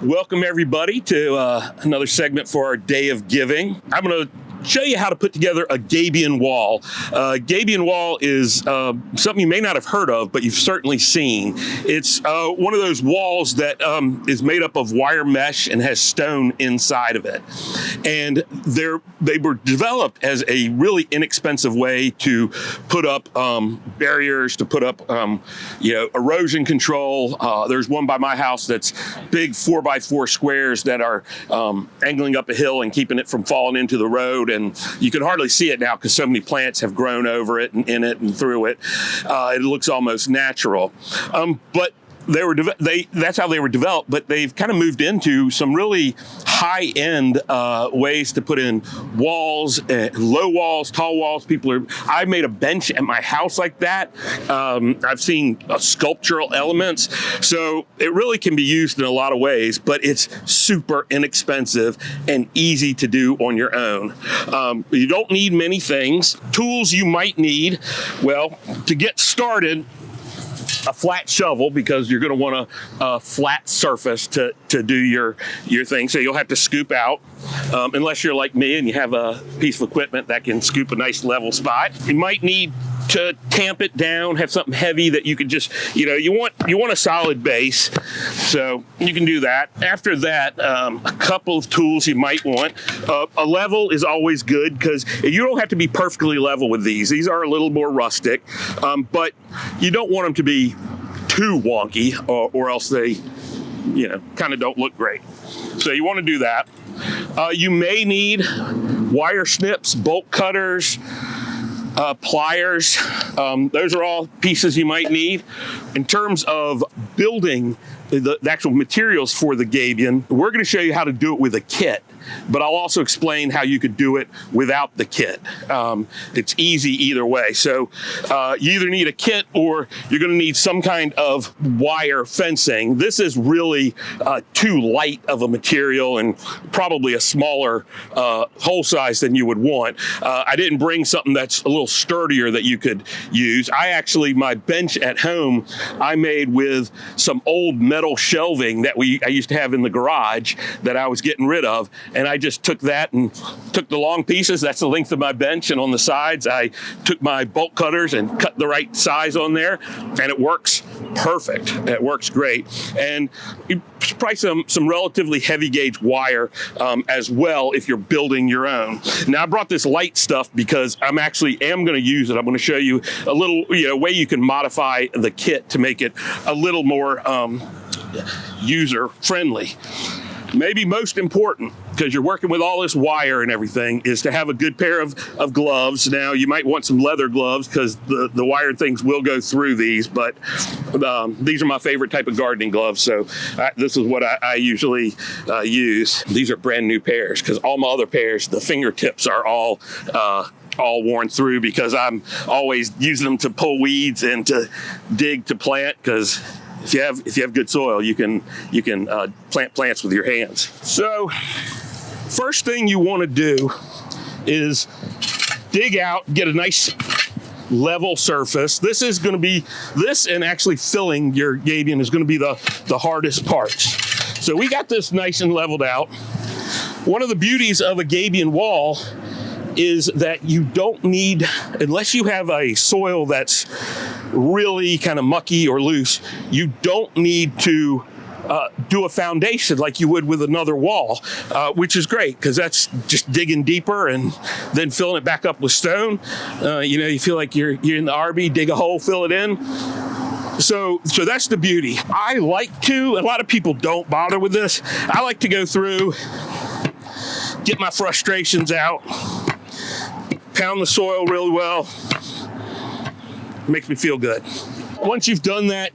Welcome everybody to another segment for our Day of Giving. I'm going to show you how to put together a Gabion wall. Gabion wall is something you may not have heard of, but you've certainly seen. It's one of those walls that is made up of wire mesh and has stone inside of it. And they were developed as a really inexpensive way to put up barriers, to put up erosion control. There's one by my house that's big 4x4 squares that are angling up a hill and keeping it from falling into the road. And you can hardly see it now because so many plants have grown over it and in it and through it. It looks almost natural. But that's how they were developed, but they've kind of moved into some really high-end ways to put in walls, low walls, tall walls. I made a bench at my house like that. I've seen sculptural elements. So it really can be used in a lot of ways, but it's super inexpensive and easy to do on your own. You don't need many things. Tools you might need, well, to get started, a flat shovel, because you're going to want a flat surface to do your thing. So you'll have to scoop out, unless you're like me and you have a piece of equipment that can scoop a nice level spot. You might need to tamp it down, have something heavy that you could just, you want a solid base, so you can do that. After that, a couple of tools you might want. A level is always good because you don't have to be perfectly level with these. These are a little more rustic, but you don't want them to be too wonky or else they, kind of don't look great. So you want to do that. You may need wire snips, bolt cutters, pliers. Those are all pieces you might need. In terms of building the actual materials for the Gabion, we're going to show you how to do it with a kit, but I'll also explain how you could do it without the kit. It's easy either way. So you either need a kit or you're going to need some kind of wire fencing. This is really too light of a material and probably a smaller hole size than you would want. I didn't bring something that's a little sturdier that you could use. My bench at home, I made with some old metal shelving that I used to have in the garage that I was getting rid of. And I just took that and took the long pieces. That's the length of my bench. And on the sides, I took my bolt cutters and cut the right size on there. And it works perfect. It works great. And probably some relatively heavy gauge wire as well if you're building your own. Now, I brought this light stuff because I am going to use it. I'm going to show you a little way you can modify the kit to make it a little more user friendly. Maybe most important, because you're working with all this wire and everything, is to have a good pair of gloves. Now, you might want some leather gloves because the wired things will go through these, but these are my favorite type of gardening gloves, so this is what I usually use. These are brand new pairs because all my other pairs, the fingertips are all worn through because I'm always using them to pull weeds and to dig to plant, because if you have good soil, you can plant plants with your hands. So first thing you want to do is dig out, get a nice level surface. This and actually filling your Gabion is going to be the hardest parts. So we got this nice and leveled out. One of the beauties of a Gabion wall is that you don't need, unless you have a soil that's really kind of mucky or loose, you don't need to do a foundation like you would with another wall, which is great because that's just digging deeper and then filling it back up with stone. You feel like you're in the RV, dig a hole, fill it in. So that's the beauty. A lot of people don't bother with this. I like to go through, get my frustrations out, pound the soil really well. Makes me feel good. Once you've done that,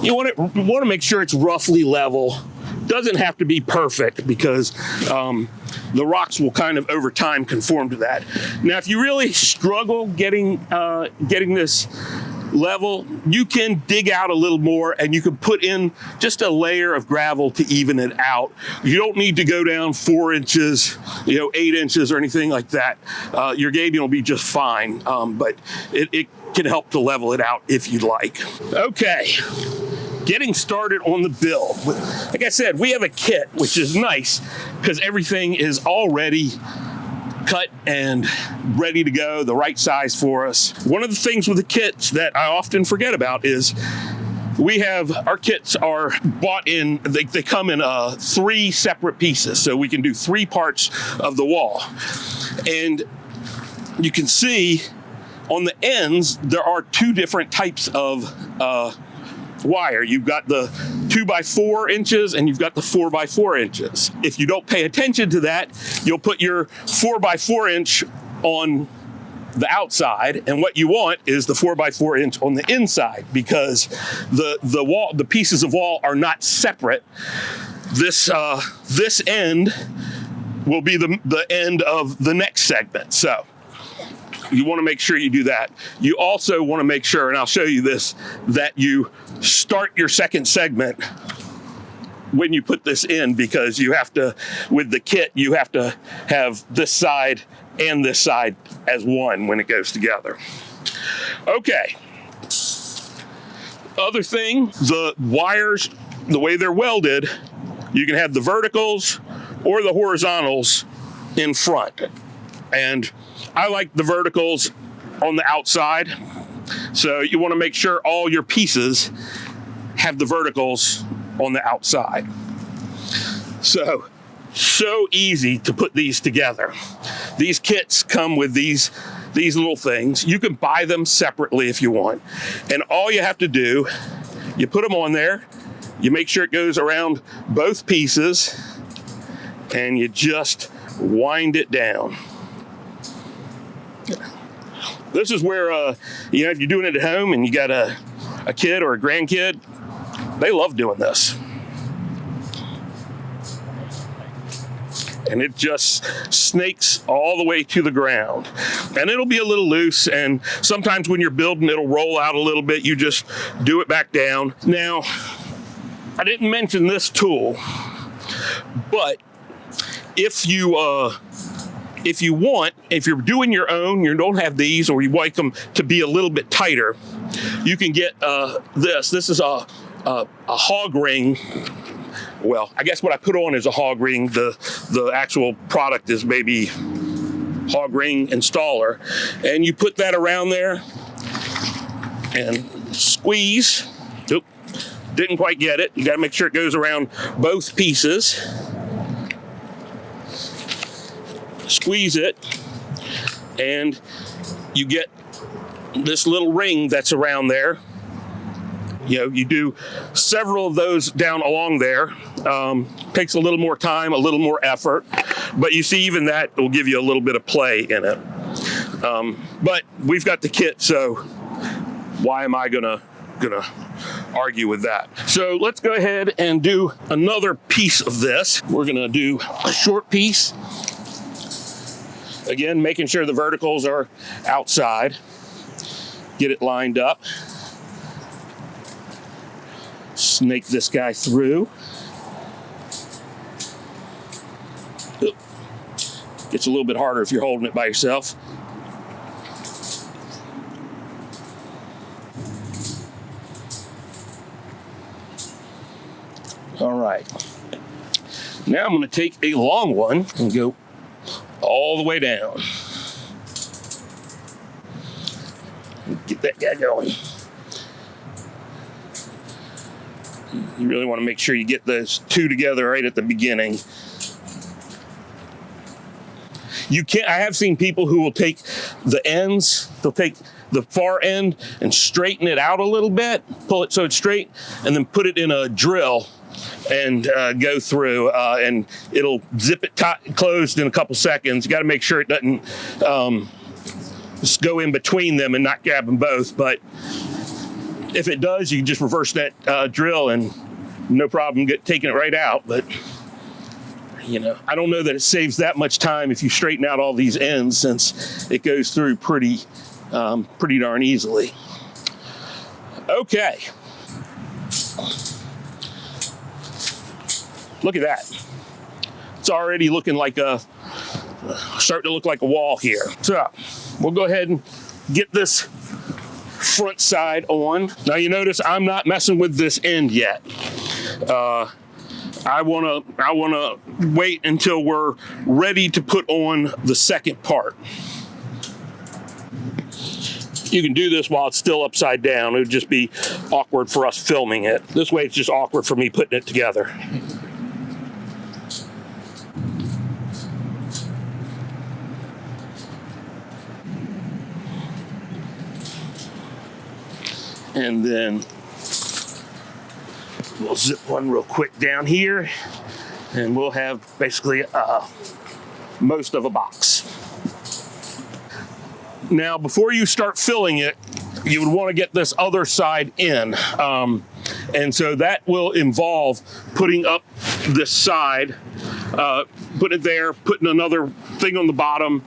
you want to make sure it's roughly level. Doesn't have to be perfect because the rocks will kind of over time conform to that. Now, if you really struggle getting this level, you can dig out a little more and you can put in just a layer of gravel to even it out. You don't need to go down 4 inches, 8 inches or anything like that. Your Gabion will be just fine, but it can help to level it out if you'd like. Okay, getting started on the build. Like I said, we have a kit, which is nice because everything is already cut and ready to go, the right size for us. One of the things with the kits that I often forget about is our kits are bought in, they come in 3 separate pieces, so we can do 3 parts of the wall. And you can see on the ends, there are 2 different types of wire. You've got the 2x4 inches and you've got the 4x4 inches. If you don't pay attention to that, you'll put your 4x4 inch on the outside, and what you want is the 4x4 inch on the inside, because the pieces of wall are not separate. This end will be the end of the next segment. So you want to make sure you do that. You also want to make sure, and I'll show you this, that you start your second segment when you put this in, because you have to, with the kit, you have to have this side and this side as one when it goes together. Okay. Other thing, the wires, the way they're welded, you can have the verticals or the horizontals in front. And I like the verticals on the outside. So you want to make sure all your pieces have the verticals on the outside. So easy to put these together. These kits come with these little things. You can buy them separately if you want. And all you have to do, you put them on there, you make sure it goes around both pieces, and you just wind it down. This is where, if you're doing it at home and you got a kid or a grandkid, they love doing this. And it just snakes all the way to the ground. And it'll be a little loose, and sometimes when you're building, it'll roll out a little bit. You just do it back down. Now, I didn't mention this tool, but if you're doing your own, you don't have these, or you like them to be a little bit tighter, you can get this. This is a hog ring. Well, I guess what I put on is a hog ring. The actual product is maybe hog ring installer. And you put that around there and squeeze. Oop, didn't quite get it. You got to make sure it goes around both pieces. Squeeze it, and you get this little ring that's around there. You do several of those down along there. Takes a little more time, a little more effort, but you see, even that will give you a little bit of play in it. But we've got the kit, so why am I gonna argue with that? So let's go ahead and do another piece of this. We're gonna do a short piece. Again, making sure the verticals are outside. Get it lined up. Snake this guy through. Oop. Gets a little bit harder if you're holding it by yourself. All right. Now I'm going to take a long one and go all the way down. Get that guy going. You really want to make sure you get those 2 together right at the beginning. I have seen people who will take the ends, they'll take the far end and straighten it out a little bit, pull it so it's straight, and then put it in a drill and go through, and it'll zip it closed in a couple seconds. You got to make sure it doesn't just go in between them and not grab them both. But if it does, you can just reverse that drill and no problem taking it right out. But I don't know that it saves that much time if you straighten out all these ends, since it goes through pretty darn easily. Okay. Look at that. It's already looking like starting to look like a wall here. So we'll go ahead and get this front side on. Now you notice I'm not messing with this end yet. I wanna wait until we're ready to put on the second part. You can do this while it's still upside down. It would just be awkward for us filming it. This way it's just awkward for me putting it together. And then we'll zip one real quick down here, and we'll have basically most of a box. Now, before you start filling it, you would want to get this other side in. And so that will involve putting up this side, putting it there, putting another thing on the bottom,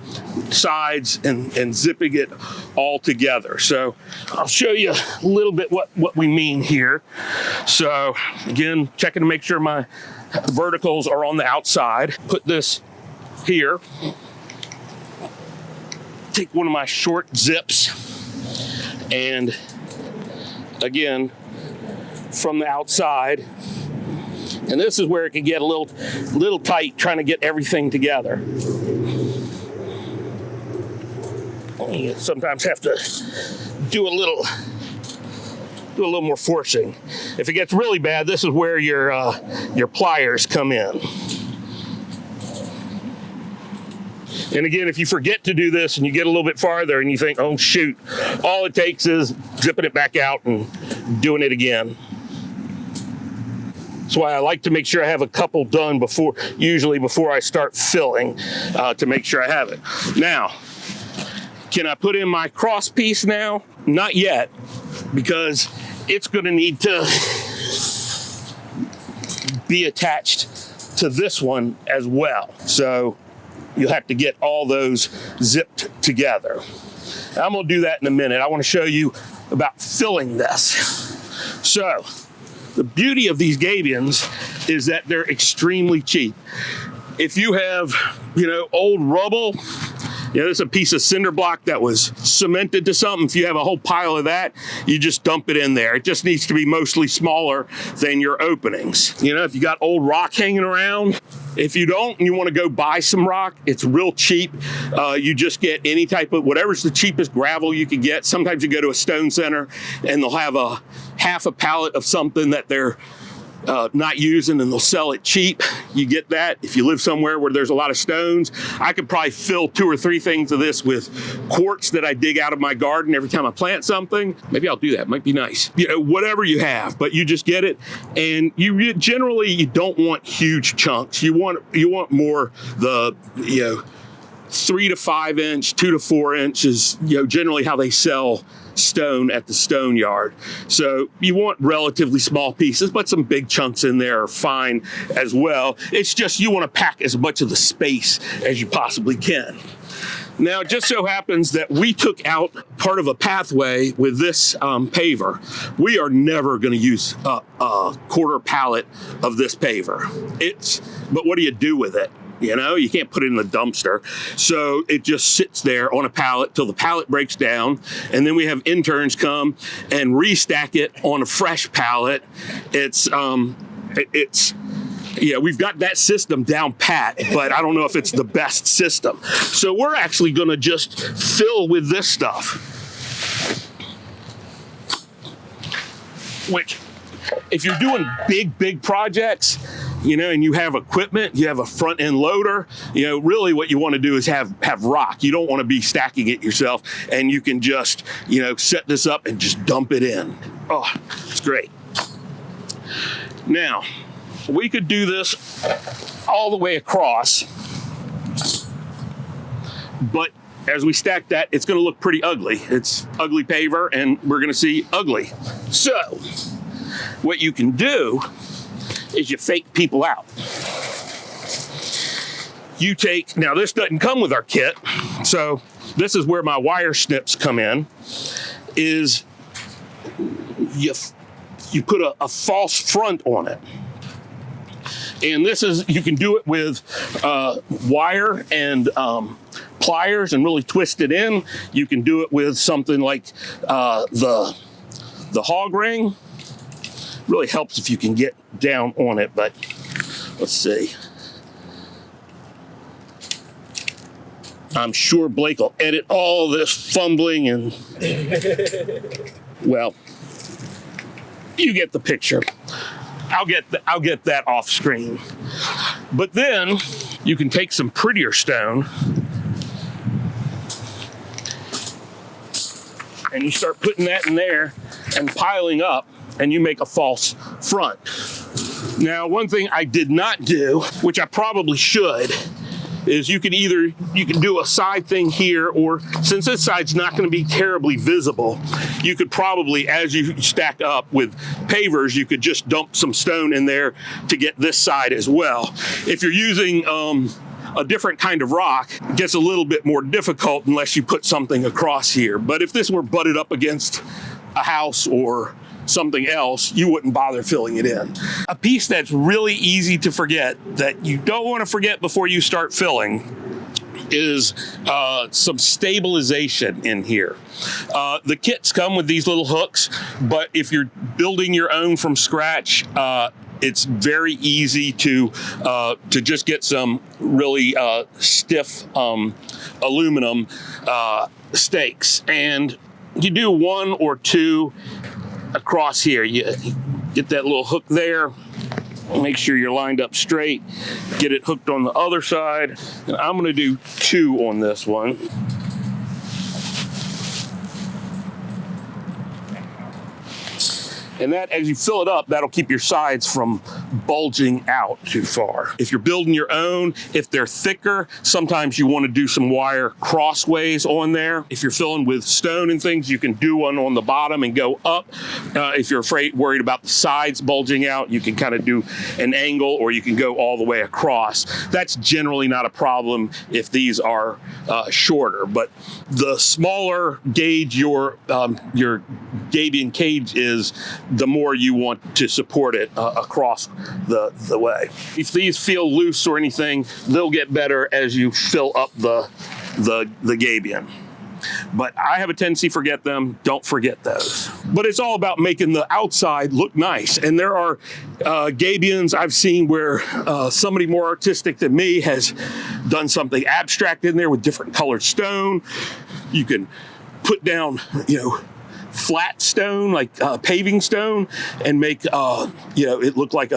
sides, and zipping it all together. So I'll show you a little bit what we mean here. So again, checking to make sure my verticals are on the outside. Put this here. Take one of my short zips, and again, from the outside, and this is where it can get a little tight trying to get everything together. You sometimes have to do a little more forcing. If it gets really bad, this is where your pliers come in. And again, if you forget to do this and you get a little bit farther and you think, oh shoot, all it takes is zipping it back out and doing it again. That's why I like to make sure I have a couple done usually before I start filling, to make sure I have it. Now, can I put in my cross piece now? Not yet, because it's going to need to be attached to this one as well. So you'll have to get all those zipped together. I'm going to do that in a minute. I want to show you about filling this. So the beauty of these Gabions is that they're extremely cheap. If you have, old rubble, this is a piece of cinder block that was cemented to something. If you have a whole pile of that, you just dump it in there. It just needs to be mostly smaller than your openings. If you got old rock hanging around, if you don't, and you want to go buy some rock, it's real cheap. You just get any type of, whatever's the cheapest gravel you can get. Sometimes you go to a stone center and they'll have a half a pallet of something that they're not using, and they'll sell it cheap. You get that. If you live somewhere where there's a lot of stones, I could probably fill 2 or 3 things of this with quartz that I dig out of my garden every time I plant something. Maybe I'll do that. Might be nice. Whatever you have, but you just get it. And you generally, you don't want huge chunks. You want more the 3 to 5 inch, 2 to 4 inches. Generally how they sell stone at the stone yard. So you want relatively small pieces, but some big chunks in there are fine as well. It's just you want to pack as much of the space as you possibly can. Now, it just so happens that we took out part of a pathway with this paver. We are never going to use a quarter pallet of this paver. But what do you do with it? You can't put it in the dumpster. So it just sits there on a pallet till the pallet breaks down. And then we have interns come and restack it on a fresh pallet. We've got that system down pat, but I don't know if it's the best system. So we're actually going to just fill with this stuff, which if you're doing big projects, and you have equipment, you have a front end loader, really what you want to do is have rock. You don't want to be stacking it yourself, and you can just, set this up and just dump it in. Oh, it's great. Now, we could do this all the way across, but as we stack that, it's going to look pretty ugly. It's ugly paver, and we're going to see ugly. So what you can do is you fake people out. Now this doesn't come with our kit, so this is where my wire snips come in, is you put a false front on it. And this is, you can do it with wire and pliers and really twist it in. You can do it with something like the hog ring. Really helps if you can get down on it, but let's see. I'm sure Blake will edit all this fumbling and, well, you get the picture. I'll get that off screen. But then you can take some prettier stone and you start putting that in there and piling up, and you make a false front. Now, one thing I did not do, which I probably should, is you can do a side thing here, or since this side's not going to be terribly visible, you could probably, as you stack up with pavers, you could just dump some stone in there to get this side as well. If you're using a different kind of rock, it gets a little bit more difficult unless you put something across here. But if this were butted up against a house or something else, you wouldn't bother filling it in. A piece that's really easy to forget, that you don't want to forget before you start filling, is some stabilization in here. The kits come with these little hooks, but if you're building your own from scratch, it's very easy to just get some really stiff aluminum stakes, and you do one or two across here. You get that little hook there, make sure you're lined up straight, get it hooked on the other side, and I'm going to do 2 on this one. And that, as you fill it up, that'll keep your sides from bulging out too far. If you're building your own, if they're thicker, sometimes you want to do some wire crossways on there. If you're filling with stone and things, you can do one on the bottom and go up. If you're worried about the sides bulging out, you can kind of do an angle, or you can go all the way across. That's generally not a problem if these are shorter, but the smaller gauge your Gabion cage is, the more you want to support it across the way. If these feel loose or anything, they'll get better as you fill up the Gabion. But I have a tendency to forget them. Don't forget those. But it's all about making the outside look nice. And there are Gabions I've seen where somebody more artistic than me has done something abstract in there with different colored stone. You can put down, flat stone, like paving stone, and make it look like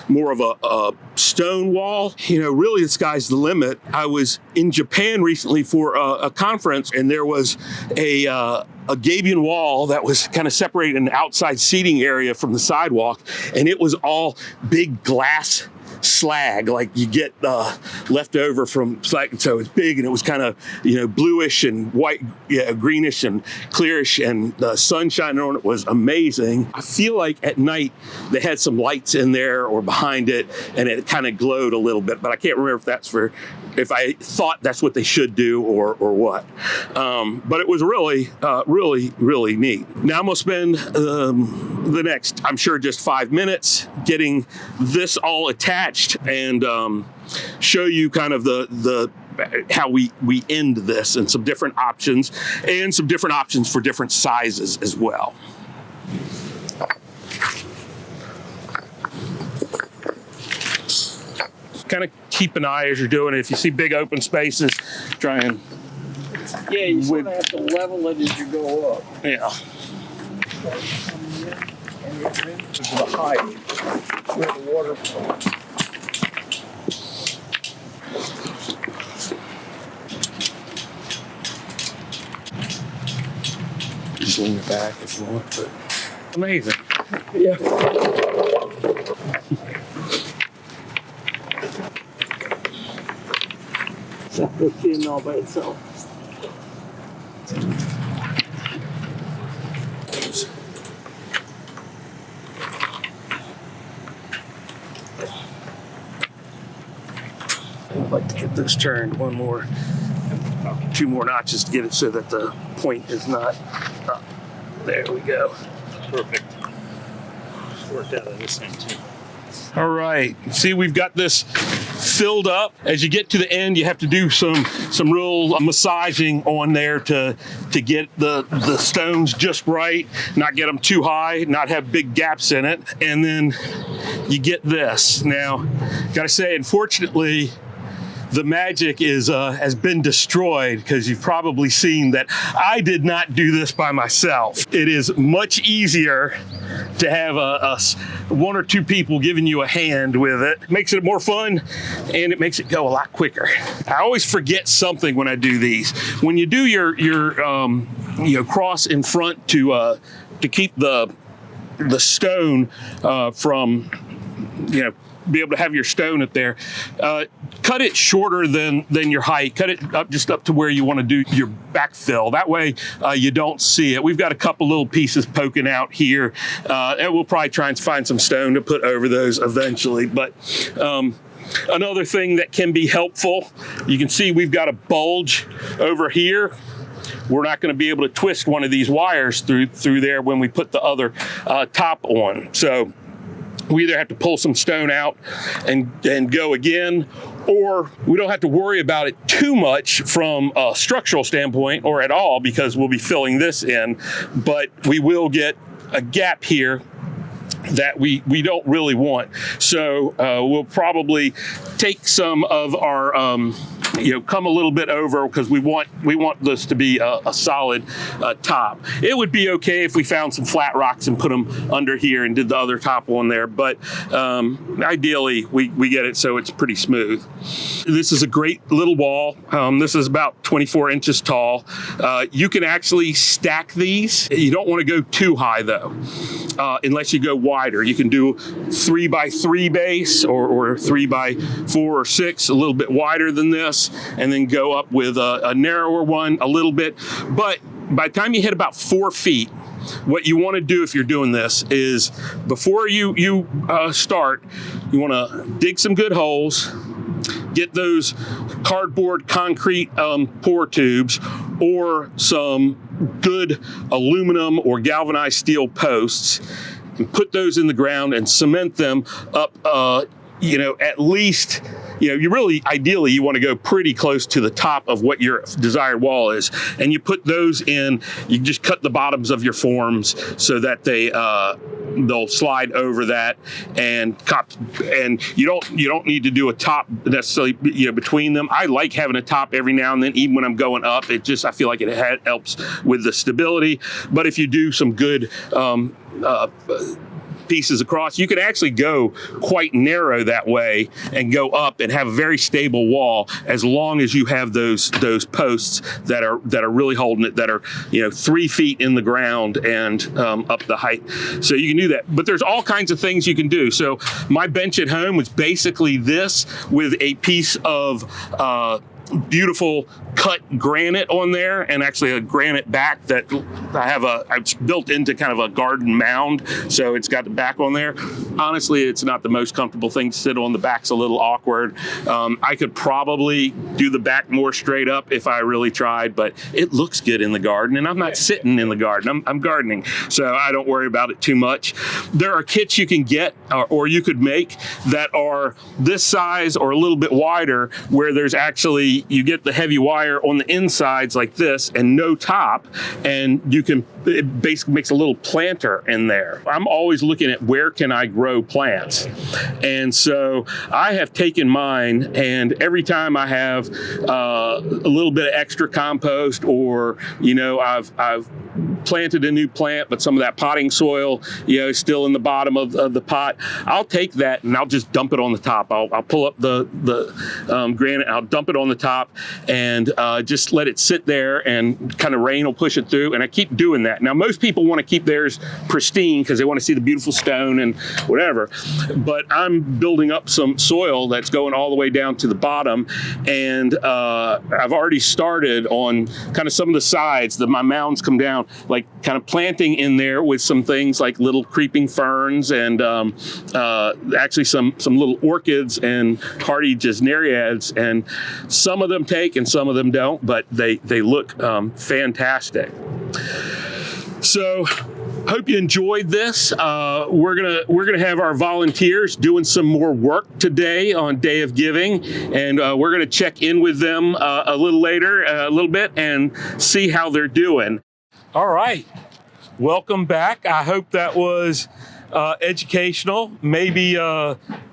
more of a stone wall. Really the sky's the limit. I was in Japan recently for a conference, and there was a Gabion wall that was kind of separated an outside seating area from the sidewalk, and it was all big glass slag, like you get left over from slag. So it's big, and it was kind of bluish and white, greenish and clearish, and the sun shining on it was amazing. I feel like at night they had some lights in there or behind it, and it kind of glowed a little bit, but I can't remember if I thought that's what they should do or what. But it was really, really neat. Now I'm gonna spend the next, I'm sure, just 5 minutes getting this all attached and show you kind of the how we end this, and some different options, and some different options for different sizes as well. Kind of keep an eye as you're doing it. If you see big open spaces, try and... Yeah, you sort of have to level it as you go up. Yeah. To the height where the water flows. Just lean it back if you want, but amazing. Yeah. It's in all by itself. I'd like to get this turned one more, 2 more notches to get it so that the point is not up. There we go. Perfect. Worked out on this end too. All right, see, we've got this filled up. As you get to the end, you have to do some real massaging on there to get the stones just right, not get them too high, not have big gaps in it. And then you get this. Now, gotta say, unfortunately, the magic has been destroyed, because you've probably seen that I did not do this by myself. It is much easier to have one or two people giving you a hand with it. It makes it more fun, and it makes it go a lot quicker. I always forget something when I do these. When you do your cross in front to keep the stone from be able to have your stone up there, cut it shorter than your height. Cut it up just up to where you want to do your backfill. That way you don't see it. We've got a couple little pieces poking out here, and we'll probably try and find some stone to put over those eventually. But another thing that can be helpful, you can see we've got a bulge over here. We're not going to be able to twist one of these wires through there when we put the other top on. So we either have to pull some stone out and go again, or we don't have to worry about it too much from a structural standpoint, or at all, because we'll be filling this in. But we will get a gap here that we don't really want. So we'll probably take some of our come a little bit over, because we want this to be a solid top. It would be okay if we found some flat rocks and put them under here and did the other top one there, but ideally we get it so it's pretty smooth. This is a great little wall. This is about 24 inches tall. You can actually stack these. You don't want to go too high though, unless you go wider. You can do 3x3 base or 3x4 or 6, a little bit wider than this, and then go up with a narrower one a little bit. But by the time you hit about 4 feet, what you want to do if you're doing this is, before you start, you want to dig some good holes, get those cardboard concrete pour tubes, or some good aluminum or galvanized steel posts, and put those in the ground and cement them up, at least, you really, ideally, you want to go pretty close to the top of what your desired wall is. And you put those in, you just cut the bottoms of your forms so that they'll slide over that, and you don't need to do a top necessarily, between them. I like having a top every now and then, even when I'm going up. I feel like it helps with the stability. But if you do some good pieces across, you can actually go quite narrow that way and go up and have a very stable wall, as long as you have those posts that are really holding it, that are 3 feet in the ground and up the height. So you can do that. But there's all kinds of things you can do. So my bench at home was basically this, with a piece of beautiful cut granite on there, and actually a granite back that it's built into kind of a garden mound, so it's got the back on there. Honestly, it's not the most comfortable thing to sit on. The back's a little awkward. I could probably do the back more straight up if I really tried, but it looks good in the garden, and I'm not sitting in the garden. I'm gardening, so I don't worry about it too much. There are kits you can get or you could make that are this size or a little bit wider, where there's actually, you get the heavy wire on the insides like this and no top, and it basically makes a little planter in there. I'm always looking at where can I grow plants, and so I have taken mine, and every time I have a little bit of extra compost, or I've planted a new plant, but some of that potting soil is still in the bottom of the pot, I'll take that and I'll just dump it on the top. I'll pull up the granite, I'll dump it on the top, and just let it sit there, and kind of rain will push it through, and I keep doing that. Now, most people want to keep theirs pristine because they want to see the beautiful stone and whatever, but I'm building up some soil that's going all the way down to the bottom, and I've already started on kind of some of the sides that my mounds come down, like kind of planting in there with some things like little creeping ferns, and actually some little orchids and hardy gesneriads, and some of them take and some of them don't, but they look fantastic. So hope you enjoyed this. We're gonna have our volunteers doing some more work today on Day of Giving, and we're gonna check in with them a little later, a little bit, and see how they're doing. All right, welcome back. I hope that was educational, maybe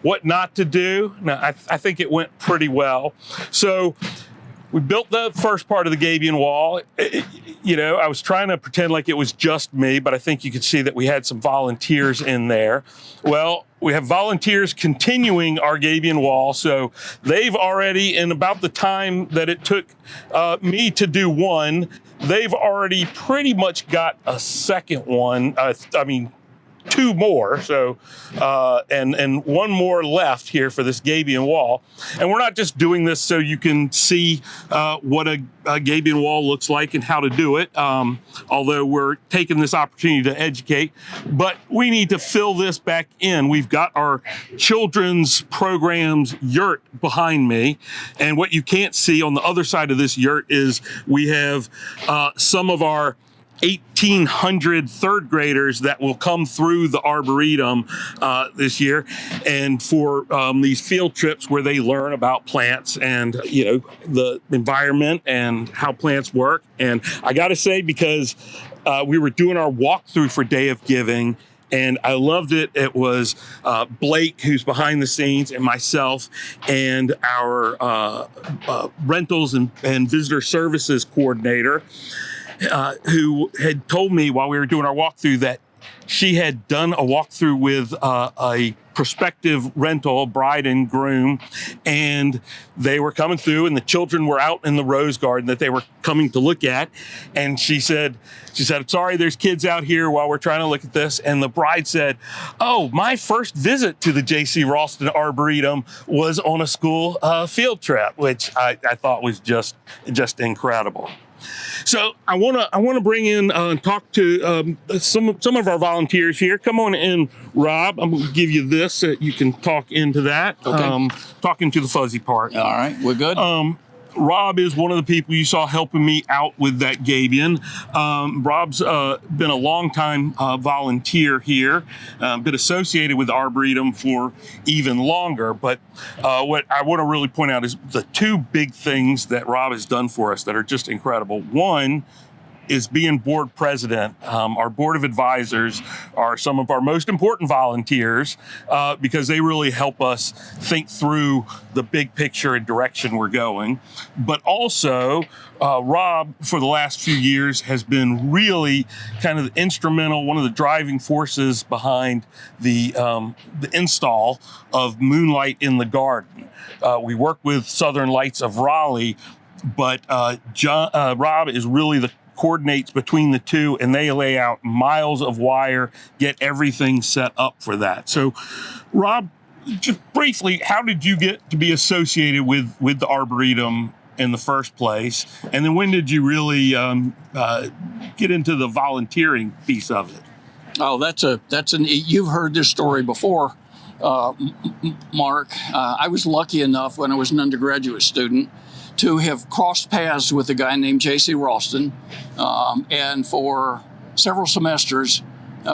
what not to do. Now, I think it went pretty well. So we built the first part of the Gabion wall. I was trying to pretend like it was just me, but I think you could see that we had some volunteers in there. Well, we have volunteers continuing our Gabion wall. So they've already, in about the time that it took me to do one, they've already pretty much got a second one. Two more, so and one more left here for this Gabion wall. And we're not just doing this so you can see what a Gabion wall looks like and how to do it, although we're taking this opportunity to educate, but we need to fill this back in. We've got our children's programs yurt behind me, and what you can't see on the other side of this yurt is we have some of our 1,800 third graders that will come through the Arboretum this year, and for these field trips where they learn about plants and the environment and how plants work. And I got to say, because we were doing our walkthrough for Day of Giving, and I loved it. It was Blake, who's behind the scenes, and myself, and our rentals and visitor services coordinator, who had told me while we were doing our walkthrough that she had done a walkthrough with a prospective rental, bride and groom, and they were coming through, and the children were out in the rose garden that they were coming to look at. And she said, sorry, there's kids out here while we're trying to look at this. And the bride said, oh, my first visit to the Raulston Arboretum was on a school field trip, which I thought was just incredible. So I want to bring in and talk to some of our volunteers here. Come on in, Rob. I'm going to give you this so you can talk into that. Okay. Talking to the fuzzy part. All right, we're good. Rob is one of the people you saw helping me out with that Gabion. Rob's been a long-time volunteer here, been associated with the Arboretum for even longer. But what I want to really point out is the two big things that Rob has done for us that are just incredible. One is being board president. Our board of advisors are some of our most important volunteers because they really help us think through the big picture and direction we're going. But also, Rob, for the last few years, has been really kind of instrumental, one of the driving forces behind the install of Moonlight in the Garden. We work with Southern Lights of Raleigh, but Rob is really the coordinates between the two, and they lay out miles of wire, get everything set up for that. So, Rob, just briefly, how did you get to be associated with the Arboretum in the first place? And then when did you really get into the volunteering piece of it? Oh, you've heard this story before, Mark. I was lucky enough when I was an undergraduate student to have crossed paths with a guy named J.C. Raulston, and for several semesters,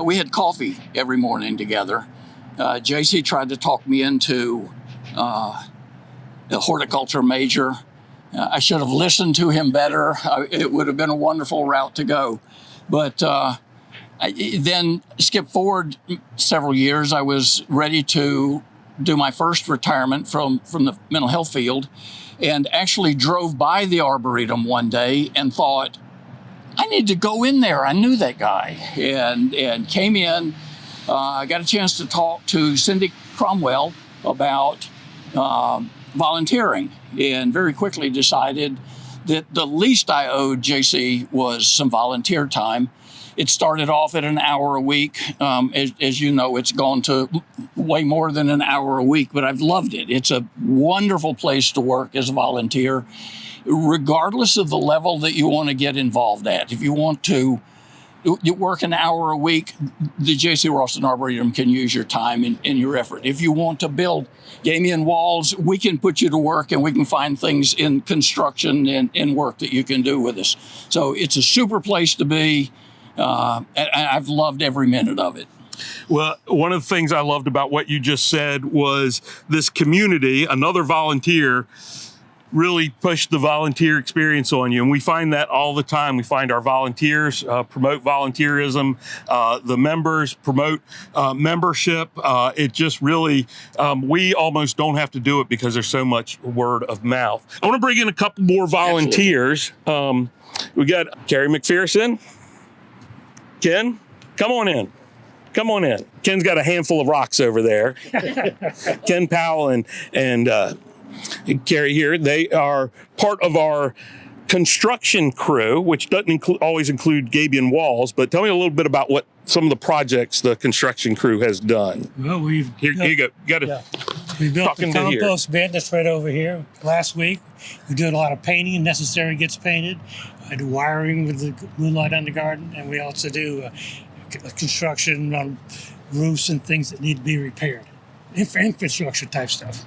we had coffee every morning together. J.C. tried to talk me into a horticulture major. I should have listened to him better. It would have been a wonderful route to go. But then skip forward several years, I was ready to do my first retirement from the mental health field, and actually drove by the Arboretum one day and thought, I need to go in there. I knew that guy, and came in. I got a chance to talk to Cindy Cromwell about volunteering, and very quickly decided that the least I owed JC was some volunteer time. It started off at an hour a week. As you know, it's gone to way more than an hour a week, but I've loved it. It's a wonderful place to work as a volunteer, regardless of the level that you want to get involved at. If you want to you work an hour a week, the JC Raulston Arboretum can use your time and your effort. If you want to build Gabion walls, we can put you to work, and we can find things in construction and work that you can do with us. So it's a super place to be. And I've loved every minute of it. Well, one of the things I loved about what you just said was this community, another volunteer, really pushed the volunteer experience on you. And we find that all the time. We find our volunteers promote volunteerism. The members promote membership. It just really, we almost don't have to do it because there's so much word of mouth. I want to bring in a couple more volunteers. We got Kerry MacPherson. Ken, come on in. Come on in. Ken's got a handful of rocks over there. Ken Powell and Kerry here. They are part of our construction crew, which doesn't always include Gabion walls. But tell me a little bit about what some of the projects the construction crew has done. Well, here you go. You got to. We built the compost bin that's right over here last week. We did a lot of painting. Necessary gets painted. I do wiring with the Moonlight Undergarden, and we also do construction on roofs and things that need to be repaired. Infrastructure type stuff.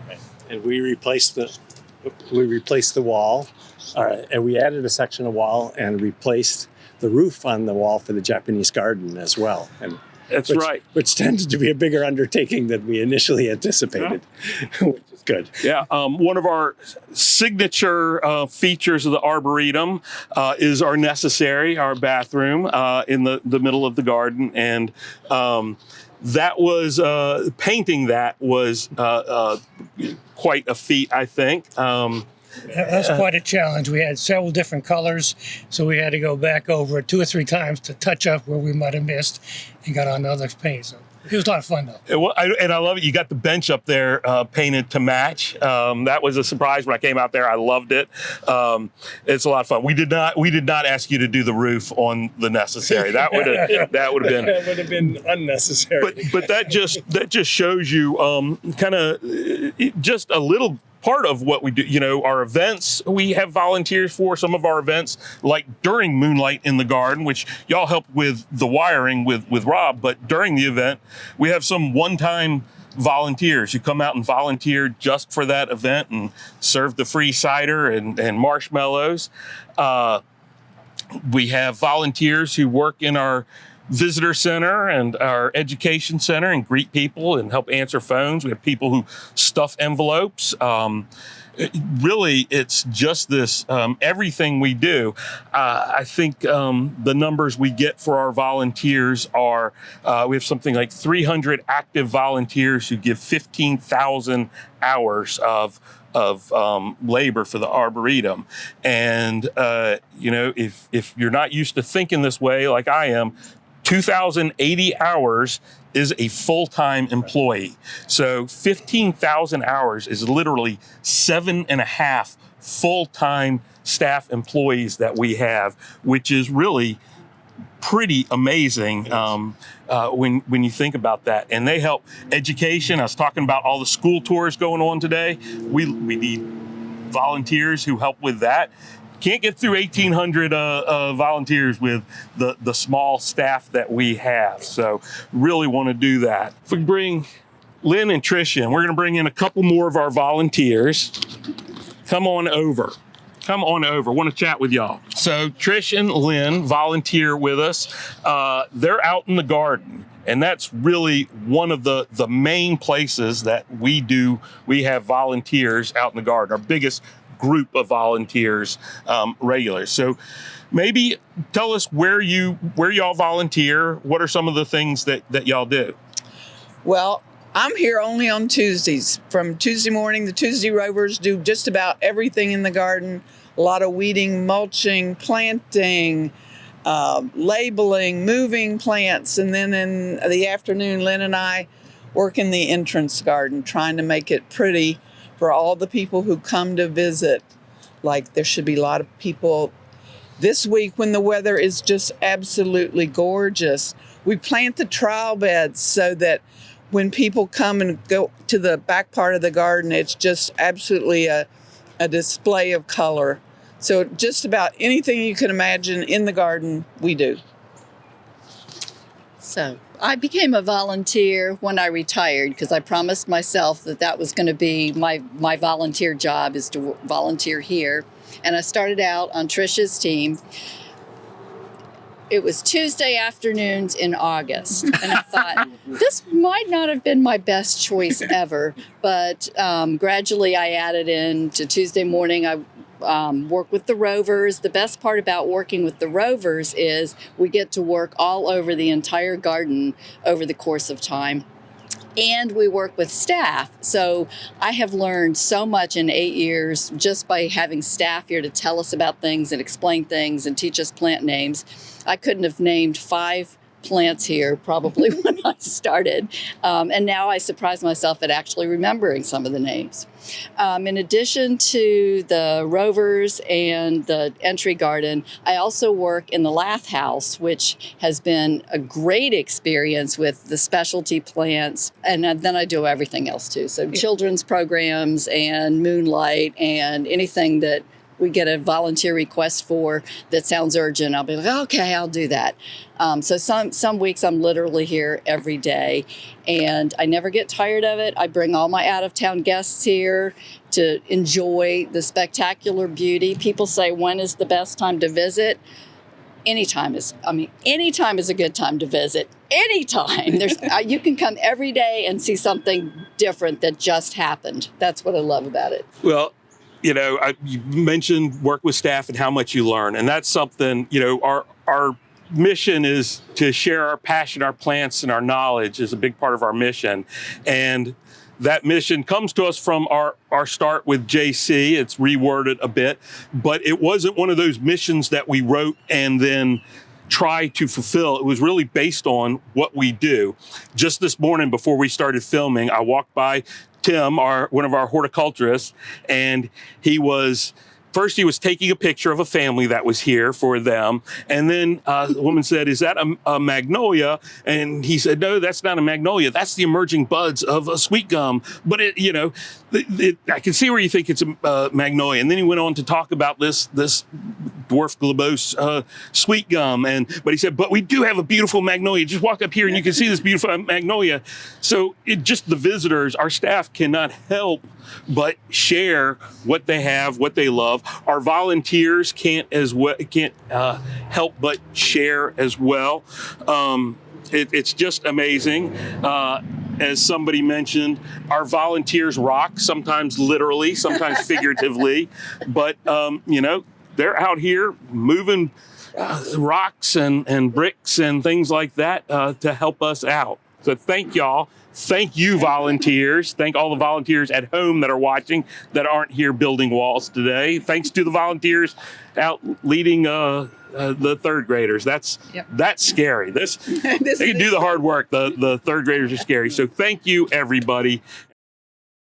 And we replaced the wall, and we added a section of wall and replaced the roof on the wall for the Japanese garden as well. And which tended to be a bigger undertaking than we initially anticipated, which is good. Yeah, one of our signature features of the Arboretum is our necessary, our bathroom in the middle of the garden, and that was painting. That was quite a feat, I think. That was quite a challenge. We had several different colors, so we had to go back over it 2 or 3 times to touch up where we might have missed and got on other paint. So it was a lot of fun, though. And I love it. You got the bench up there painted to match. That was a surprise when I came out there. I loved it. It's a lot of fun. We did not ask you to do the roof on the necessary. That would have been unnecessary. But that just shows you kind of just a little part of what we do. You know, our events, we have volunteers for some of our events, like during Moonlight in the Garden, which y'all help with the wiring with Rob. But during the event, we have some one-time volunteers who come out and volunteer just for that event and serve the free cider and marshmallows. We have volunteers who work in our visitor center and our education center and greet people and help answer phones. We have people who stuff envelopes. Really, it's just this, everything we do. I think the numbers we get for our volunteers are, we have something like 300 active volunteers who give 15,000 hours of labor for the Arboretum. And, you know, if you're not used to thinking this way like I am, 2,080 hours is a full-time employee. So 15,000 hours is literally 7.5 full-time staff employees that we have, which is really pretty amazing when you think about that. And they help education. I was talking about all the school tours going on today. We need volunteers who help with that. Can't get through 1,800 volunteers with the small staff that we have. So really want to do that. If we bring Lynne and Trish in, we're going to bring in a couple more of our volunteers. Come on over. Come on over. Want to chat with y'all. So Trish and Lynne volunteer with us. They're out in the garden. And that's really one of the main places that we have volunteers out in the garden. Our biggest group of volunteers regular. So maybe tell us where y'all volunteer. What are some of the things that y'all do? Well, I'm here only on Tuesdays. From Tuesday morning, the Tuesday Rovers do just about everything in the garden. A lot of weeding, mulching, planting, labeling, moving plants. And then in the afternoon, Lynne and I work in the entrance garden, trying to make it pretty for all the people who come to visit. Like, there should be a lot of people this week when the weather is just absolutely gorgeous. We plant the trial beds so that when people come and go to the back part of the garden, it's just absolutely a display of color. So just about anything you can imagine in the garden, we do. So I became a volunteer when I retired because I promised myself that was going to be my volunteer job, is to volunteer here. And I started out on Trish's team. It was Tuesday afternoons in August. And I thought, this might not have been my best choice ever. But gradually I added in to Tuesday morning. I work with the rovers. The best part about working with the rovers is we get to work all over the entire garden over the course of time. And we work with staff. So I have learned so much in 8 years just by having staff here to tell us about things and explain things and teach us plant names. I couldn't have named 5 plants here probably when I started. And now I surprise myself at actually remembering some of the names. In addition to the rovers and the entry garden, I also work in the Lath House, which has been a great experience with the specialty plants. And then I do everything else too. So children's programs and moonlight and anything that we get a volunteer request for that sounds urgent, I'll be like, okay, I'll do that. So some weeks I'm literally here every day, and I never get tired of it. I bring all my out-of-town guests here to enjoy the spectacular beauty. People say, when is the best time to visit? Anytime is a good time to visit. Anytime. You can come every day and see something different that just happened. That's what I love about it. Well, you mentioned work with staff and how much you learn. And that's something, our mission is to share our passion, our plants, and our knowledge is a big part of our mission. And that mission comes to us from our start with JC. It's reworded a bit, but it wasn't one of those missions that we wrote and then try to fulfill. It was really based on what we do. Just this morning before we started filming, I walked by Tim, one of our horticulturists, and he was taking a picture of a family that was here for them. And then the woman said, is that a magnolia? And he said, no, that's not a magnolia. That's the emerging buds of a sweet gum. But I can see where you think it's a magnolia. And then he went on to talk about this dwarf globose sweet gum. But he said, but we do have a beautiful magnolia. Just walk up here and you can see this beautiful magnolia. So the visitors, our staff cannot help but share what they have, what they love. Our volunteers can't help but share as well. It's just amazing. As somebody mentioned, our volunteers rock, sometimes literally, sometimes figuratively, but they're out here moving rocks and bricks and things like that to help us out. So thank y'all. Thank you, volunteers. Thank all the volunteers at home that are watching that aren't here building walls today. Thanks to the volunteers out leading the third graders. That's scary. They can do the hard work. The third graders are scary. So thank you, everybody.